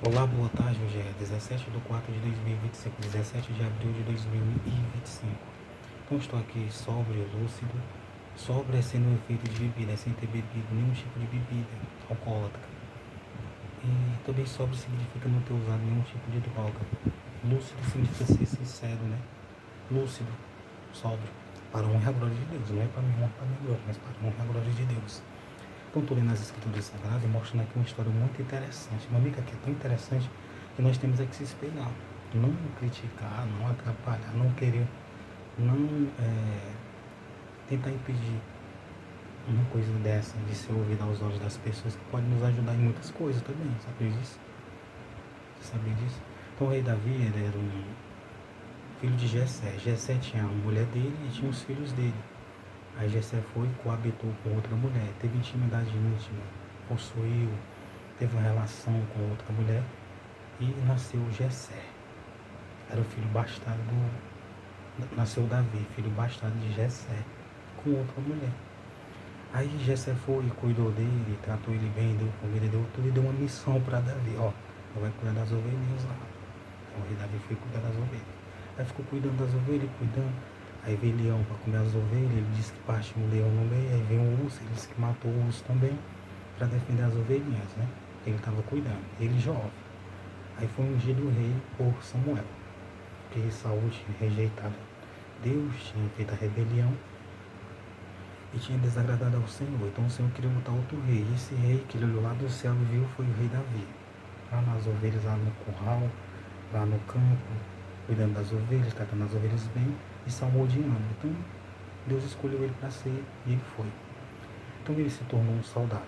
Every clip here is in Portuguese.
Olá, boa tarde. Hoje é 17 de 4 de 2025, 17 de abril de 2025. Então estou aqui sóbrio, lúcido, sóbrio é sendo um efeito de bebida, é sem ter bebido nenhum tipo de bebida alcoólica. E também sóbrio significa não ter usado nenhum tipo de droga. Lúcido significa ser sincero, né? Lúcido, sóbrio, para a honra e a glória de Deus. Não é para minha honra, para minha glória, mas para a honra e a glória de Deus. Então estou lendo as escrituras sagradas e mostrando aqui uma história muito interessante. Uma amiga que é tão interessante que nós temos é que se espelhar. Não criticar, não atrapalhar, não querer, não tentar impedir uma coisa dessa de ser ouvida aos olhos das pessoas, que pode nos ajudar em muitas coisas também, sabe disso? Você sabia disso? Então o rei Davi, ele era um filho de Jessé. Jessé tinha a mulher dele e tinha os filhos dele. Aí Jessé foi e coabitou com outra mulher, teve intimidade íntima, possuiu, teve uma relação com outra mulher e nasceu Jessé. Era o filho bastardo, nasceu Davi, filho bastardo de Jessé, com outra mulher. Aí Jessé foi e cuidou dele, tratou ele bem, deu comida, deu tudo e deu uma missão para Davi, ó, vai cuidar das ovelhinhas lá. Então o rei Davi foi cuidar das ovelhas. Aí ficou cuidando das ovelhas, cuidando. Aí veio leão para comer as ovelhas, ele disse que partiu um leão no meio, aí veio um urso, ele disse que matou o urso também, para defender as ovelhinhas, né? Ele estava cuidando, ele jovem. Aí foi ungido o rei por Samuel, porque Saúl tinha rejeitado Deus, tinha feito a rebelião e tinha desagradado ao Senhor. Então o Senhor queria botar outro rei. E esse rei que ele olhou lá do céu e viu foi o rei Davi. Lá nas ovelhas, lá no curral, lá no campo, cuidando das ovelhas, tratando as ovelhas bem e salmodiando. Então Deus escolheu ele para ser e ele foi. Então ele se tornou um soldado,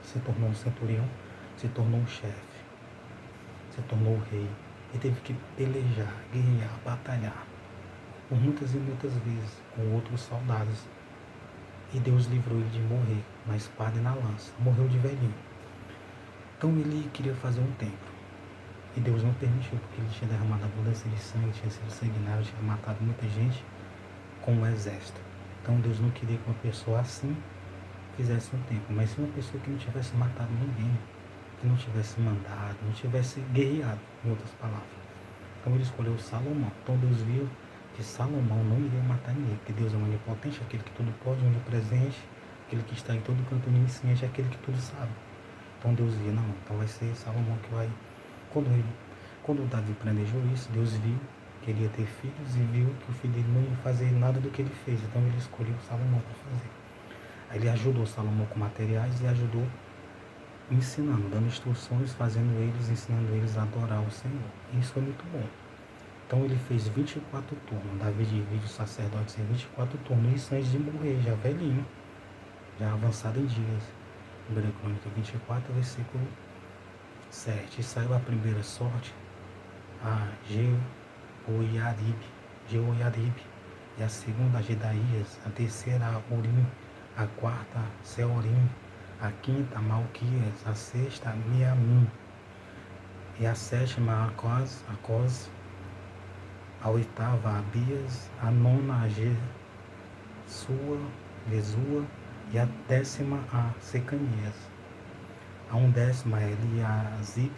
se tornou um centurião, se tornou um chefe, se tornou o rei. Ele teve que pelejar, guerrear, batalhar por muitas e muitas vezes com outros soldados. E Deus livrou ele de morrer na espada e na lança. Morreu de velhinho. Então ele queria fazer um templo. E Deus não permitiu, porque ele tinha derramado abundância de sangue, tinha sido sanguinário, tinha matado muita gente com o exército. Então Deus não queria que uma pessoa assim fizesse um templo. Mas se uma pessoa que não tivesse matado ninguém, que não tivesse mandado, não tivesse guerreado, em outras palavras. Então ele escolheu Salomão. Então Deus viu que Salomão não iria matar ninguém, porque Deus é onipotente, aquele que tudo pode, onipresente, aquele que está em todo canto onisciente, aquele que tudo sabe. Então Deus via, não, então vai ser Salomão que vai. Quando Davi planejou isso, Deus viu que ele ia ter filhos e viu que o filho dele não ia fazer nada do que ele fez. Então ele escolheu Salomão para fazer. Aí ele ajudou Salomão com materiais e ajudou ensinando, dando instruções, ensinando eles a adorar o Senhor. E isso foi muito bom. Então ele fez 24 turnos. Davi divide os sacerdotes em 24 turnos. Isso antes de morrer, já velhinho, já avançado em dias. 1 Crônica 24, versículo 7. E saiu a primeira sorte a Jeoiarib, e a segunda a Gedaías, a terceira a Urim, a quarta a Seorim, a quinta a Malquias, a sexta a Miamim, e a sétima a Acós, a oitava a Abias, a nona a Jesua, e a décima a Secanias, a undécima a Eliasib,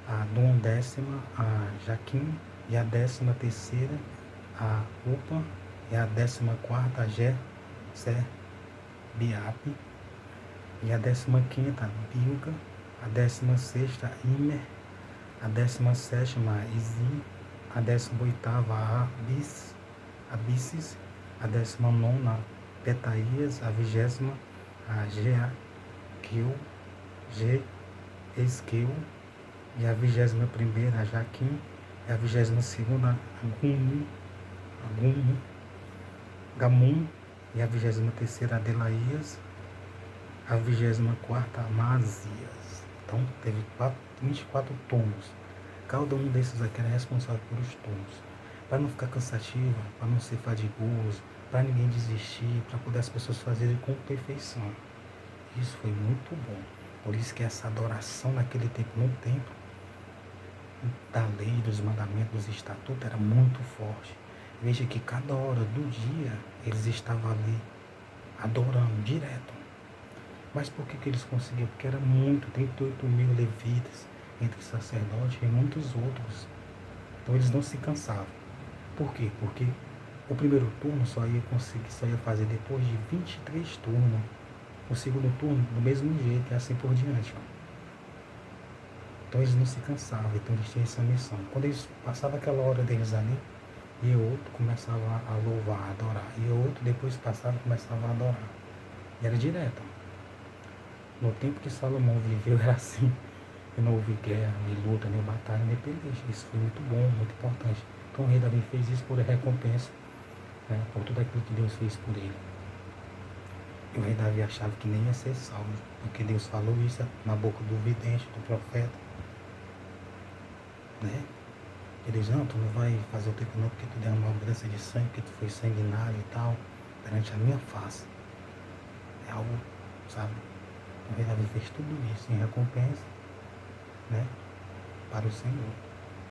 a duodécima a Jaquim, e a 13ª a Upa, e a 14ª a Serbiape, e a 15ª a Bilga, a 16ª a Imer, a 17ª a Izi, a 18ª a Abisses, a 19ª a Petaías, a 20ª a Esqueu, e a 21ª a Jaquim, e a 22ª a Gamum, e a 23ª a Delaías, a 24ª a Mazias. Então teve 24 turnos. Cada um desses aqui era responsável pelos turnos. Para não ficar cansativo, para não ser fadigoso, para ninguém desistir, para poder as pessoas fazerem com perfeição. Isso foi muito bom. Por isso que essa adoração naquele tempo, no templo, da lei, dos mandamentos, dos estatutos, era muito forte. Veja que cada hora do dia eles estavam ali adorando direto. Mas por que eles conseguiam? Porque era muito, 38 mil levitas, entre sacerdote e muitos outros. Então eles não se cansavam. Por quê? Porque o primeiro turno só ia fazer depois de 23 turnos. O segundo turno, do mesmo jeito, e assim por diante. Então eles não se cansavam, então eles tinham essa missão. Quando eles passavam aquela hora deles ali, e outro começava a louvar, a adorar. E outro depois passava e começava a adorar. E era direto. No tempo que Salomão viveu era assim. E não houve guerra, nem luta, nem batalha, nem peleja. Isso foi muito bom, muito importante. Então o rei Davi fez isso por recompensa, né, por tudo aquilo que Deus fez por ele. E o rei Davi achava que nem ia ser salvo, porque Deus falou isso na boca do vidente, do profeta. Né? Ele diz, não, tu não vai fazer o teu não, porque tu derramou uma mudança de sangue, porque tu foi sanguinário e tal, perante a minha face. É algo, sabe? O rei Davi fez tudo isso em recompensa, né, para o Senhor.